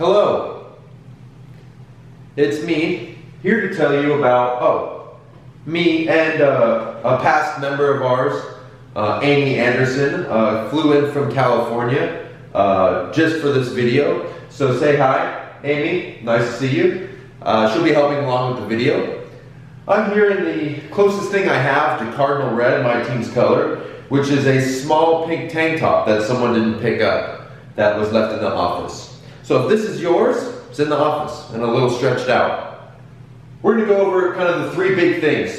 Hello, it's me, here to tell you about, me and a past member of ours, Amy Anderson, flew in from California just for this video. So say hi, Amy, nice to see you. She'll be helping along with the video. I'm here in the closest thing I have to Cardinal Red, my team's color, which is a small pink tank top that someone didn't pick up that was left in the office. So if this is yours, it's in the office and a little stretched out. We're going to go over kind of the three big things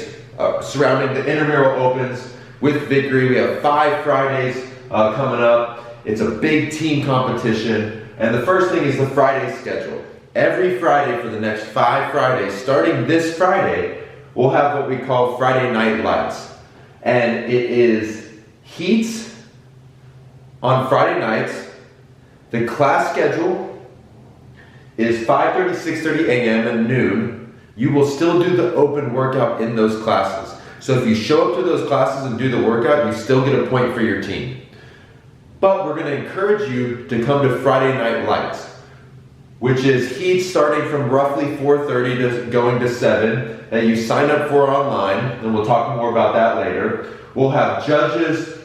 surrounding the Intramural Opens with Vickery. We have 5 Fridays coming up. It's a big team competition. And the first thing is the Friday schedule. Every Friday for the next 5 Fridays, starting this Friday, we'll have what we call Friday Night Lights. And it is heats on Friday nights. The class schedule is 5:30, 6:30 a.m. and noon. You will still do the open workout in those classes. So if you show up to those classes and do the workout, you still get a point for your team. But we're going to encourage you to come to Friday Night Lights, which is heat starting from roughly 4:30 to going to 7 that you sign up for online, and we'll talk more about that later. We'll have judges,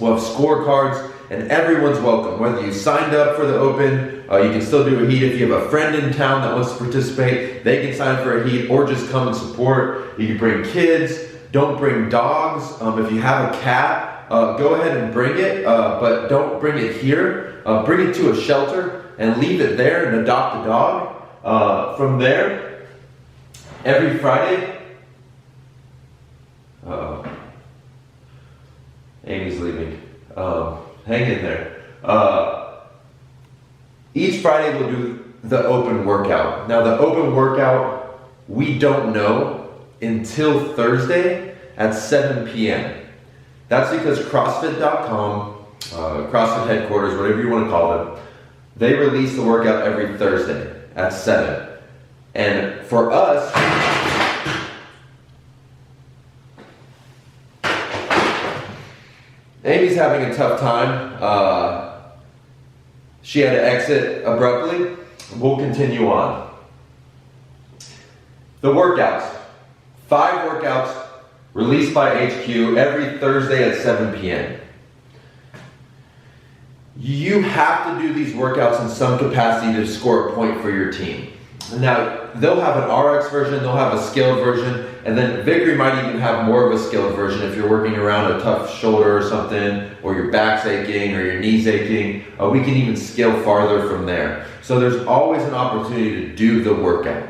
we'll have scorecards, and everyone's welcome. Whether you signed up for the open, you can still do a heat. If you have a friend in town that wants to participate, they can sign up for a heat or just come and support. You can bring kids, don't bring dogs. If you have a cat, go ahead and bring it, but don't bring it here. Bring it to a shelter and leave it there and adopt a dog. From there, every Friday, Amy's leaving. Hang in there. Each Friday we'll do the open workout. Now the open workout, we don't know until Thursday at 7 p.m. That's because CrossFit.com, CrossFit headquarters, whatever you want to call them, they release the workout every Thursday at 7. And for us, Amy's having a tough time. She had to exit abruptly. We'll continue on. The workouts. 5 workouts released by HQ every Thursday at 7 p.m. You have to do these workouts in some capacity to score a point for your team. Now, they'll have an RX version, they'll have a scaled version, and then Vickery might even have more of a scaled version if you're working around a tough shoulder or something, or your back's aching, or your knee's aching. We can even scale farther from there. So there's always an opportunity to do the workout,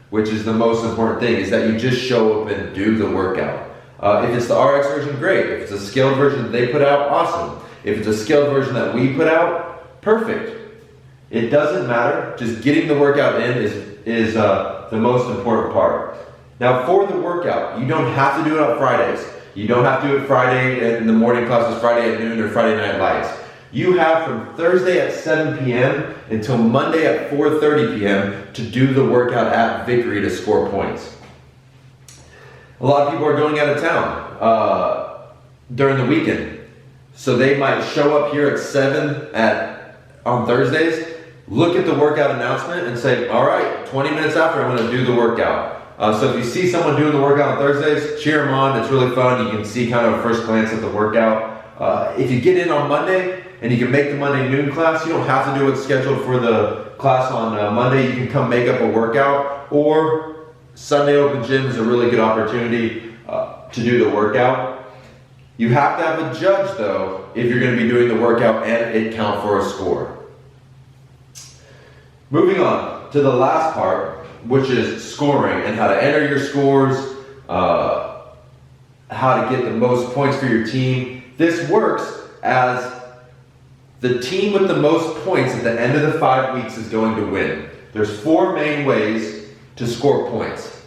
which is the most important thing, is that you just show up and do the workout. If it's the RX version, great. If it's a scaled version that they put out, awesome. If it's a scaled version that we put out, perfect. It doesn't matter. Just getting the workout in is the most important part. Now for the workout, you don't have to do it on Fridays. You don't have to do it Friday in the morning classes, Friday at noon, or Friday Night Lights. You have from Thursday at 7 p.m. until Monday at 4:30 p.m. to do the workout at Vickery to score points. A lot of people are going out of town during the weekend. So they might show up here at 7 on Thursdays, look at the workout announcement and say, all right, 20 minutes after I'm going to do the workout. So if you see someone doing the workout on Thursdays, cheer them on. It's really fun. You can see kind of a first glance at the workout. If you get in on Monday and you can make the Monday noon class, you don't have to do what's scheduled for the class on Monday. You can come make up a workout, or Sunday Open Gym is a really good opportunity to do the workout. You have to have a judge though if you're going to be doing the workout and it count for a score. Moving on to the last part, which is scoring and how to enter your scores, how to get the most points for your team. This works as the team with the most points at the end of the 5 weeks is going to win. There's 4 main ways to score points.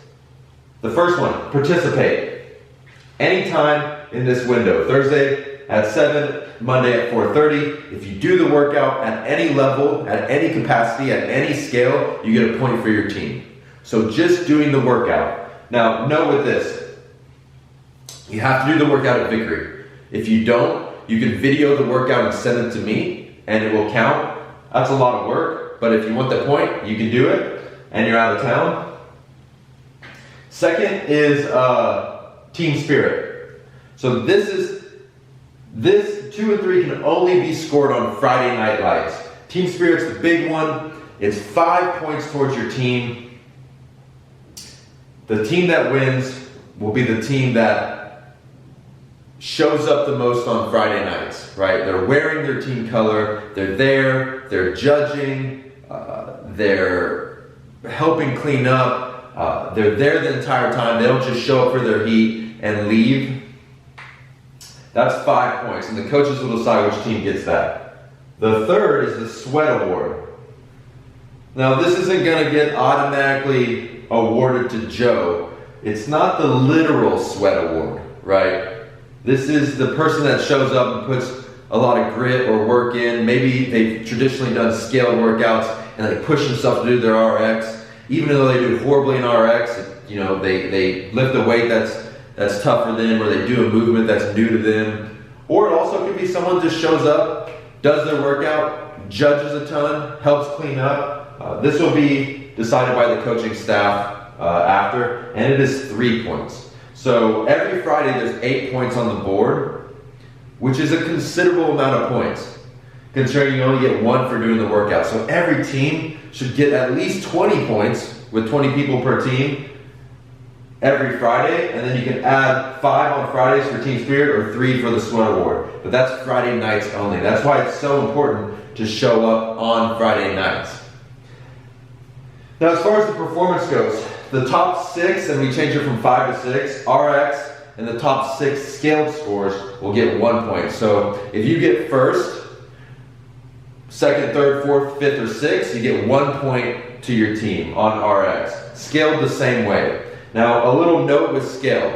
The first one, participate. Anytime in this window, Thursday at 7, Monday at 4:30. If you do the workout at any level, at any capacity, at any scale, you get a point for your team. So just doing the workout. Now, know with this, you have to do the workout at Vickery. If you don't, you can video the workout and send it to me, and it will count. That's a lot of work, but if you want the point, you can do it, and you're out of town. Second is team spirit. So this 2 and 3 can only be scored on Friday Night Lights. Team spirit's the big one. It's 5 points towards your team. The team that wins will be the team that shows up the most on Friday nights, right? They're wearing their team color, they're there, they're judging, they're helping clean up, they're there the entire time. They don't just show up for their heat and leave. That's 5 points, and the coaches will decide which team gets that. The third is the sweat award. Now, this isn't going to get automatically awarded to Joe. It's not the literal sweat award, right? This is the person that shows up and puts a lot of grit or work in. Maybe they've traditionally done scaled workouts and they push themselves to do their RX. Even though they do horribly in RX, you know, they lift a weight that's tough for them, or they do a movement that's new to them. Or it also could be someone just shows up, does their workout, judges a ton, helps clean up. This will be decided by the coaching staff after, and it is 3 points. So every Friday there's 8 points on the board, which is a considerable amount of points, considering you only get 1 for doing the workout. So every team should get at least 20 points with 20 people per team every Friday, and then you can add 5 on Fridays for Team Spirit or 3 for the Sweat Award. But that's Friday nights only. That's why it's so important to show up on Friday nights. Now, as far as the performance goes, the top 6, and we change it from 5 to 6, RX, and the top 6 scaled scores will get 1 point. So if you get first, second, third, fourth, fifth, or sixth, you get 1 point to your team on RX. Scaled the same way. Now, a little note with scale.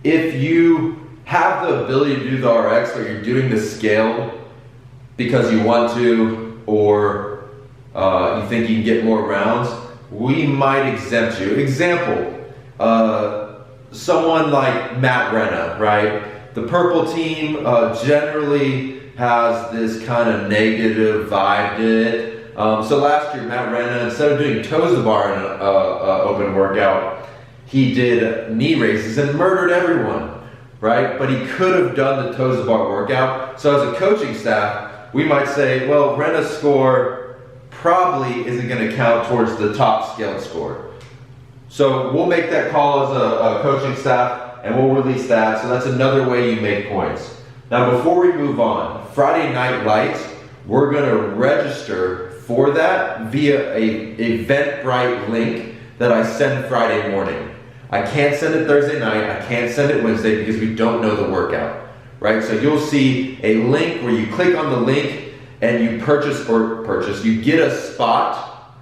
If you have the ability to do the RX, but you're doing the scaled because you want to, or you think you can get more rounds, we might exempt you. Example, someone like Matt Renna, right? The purple team generally has this kind of negative vibe to it. So last year, Matt Renna, instead of doing toes to bar in an open workout, he did knee raises and murdered everyone, right? But he could have done the toes to bar workout. So as a coaching staff, we might say, well, Renna's score probably isn't going to count towards the top scaled score. So we'll make that call as a coaching staff, and we'll release that. So that's another way you make points. Now, before we move on, Friday Night Lights, we're going to register for that via a Eventbrite link that I send Friday morning. I can't send it Thursday night. I can't send it Wednesday because we don't know the workout, right? So you'll see a link where you click on the link and you you get a spot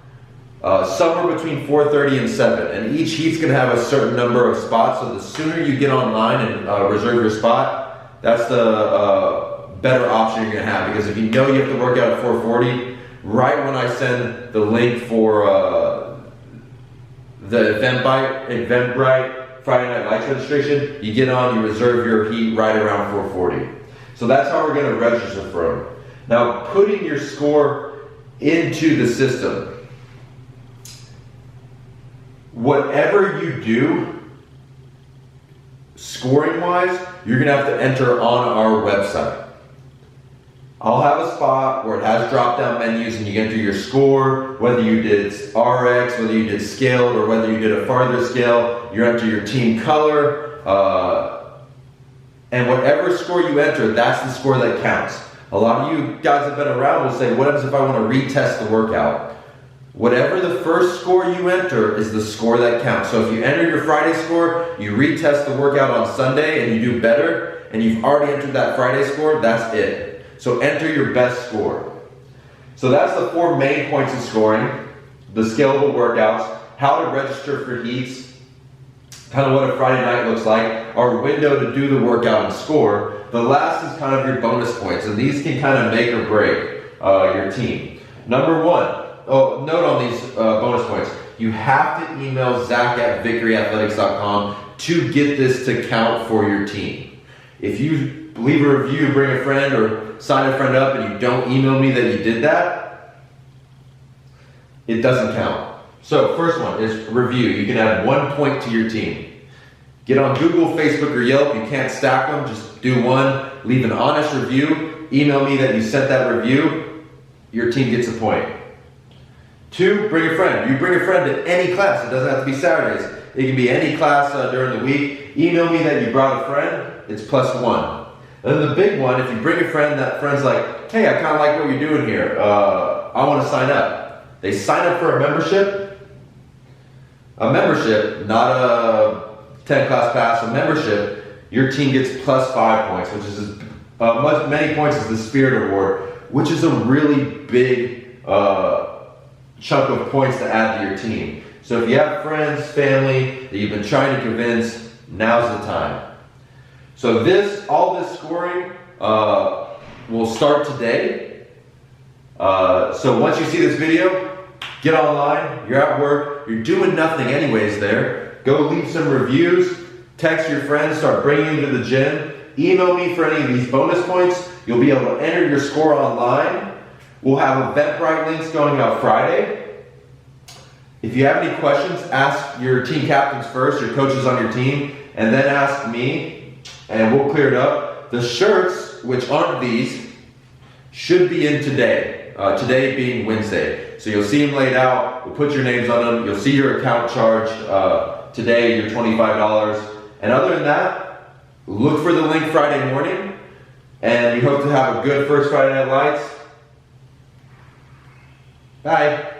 somewhere between 4:30 and 7. And each heat's going to have a certain number of spots. So the sooner you get online and reserve your spot, that's the better option you're going to have. Because if you know you have to work out at 4:40, right when I send the link for the Eventbrite Friday Night Lights registration, you get on, you reserve your heat right around 4:40. So that's how we're going to register for them. Now, putting your score into the system. Whatever you do, scoring-wise, you're going to have to enter on our website. I'll have a spot where it has drop-down menus and you enter your score, whether you did RX, whether you did scaled, or whether you did a farther scale. You enter your team color, and whatever score you enter, that's the score that counts. A lot of you guys have been around will say, what happens if I want to retest the workout? Whatever the first score you enter is the score that counts. So if you enter your Friday score, you retest the workout on Sunday and you do better, and you've already entered that Friday score, that's it. So enter your best score. So that's the 4 main points of scoring: the scalable workouts, how to register for heats, kind of what a Friday night looks like, our window to do the workout and score. The last is kind of your bonus points, and these can kind of make or break your team. Number 1, note on these bonus points, you have to email Zach@VickeryAthletics.com to get this to count for your team. If you leave a review, bring a friend, or sign a friend up, and you don't email me that you did that, it doesn't count. So first one is review. You can add 1 point to your team. Get on Google, Facebook, or Yelp. You can't stack them. Just do one. Leave an honest review. Email me that you sent that review. Your team gets a point. 2, bring a friend. You bring a friend to any class. It doesn't have to be Saturdays. It can be any class during the week. Email me that you brought a friend. It's +1. And then the big one, if you bring a friend, that friend's like, hey, I kind of like what you're doing here. I want to sign up. They sign up for a membership. A membership, not a 10 class pass, a membership, your team gets +5 points, which is many points as the Spirit Award, which is a really big chunk of points to add to your team. So if you have friends, family that you've been trying to convince, now's the time. So all this scoring will start today. So once you see this video, get online, you're at work, you're doing nothing anyways there. Go leave some reviews, text your friends, start bringing them to the gym. Email me for any of these bonus points. You'll be able to enter your score online. We'll have Eventbrite links going out Friday. If you have any questions, ask your team captains first, your coaches on your team, and then ask me, and we'll clear it up. The shirts, which aren't these, should be in today. Today being Wednesday. So you'll see them laid out, we'll put your names on them, you'll see your account charge today, your $25. And other than that, look for the link Friday morning, and we hope to have a good first Friday Night Lights. Bye.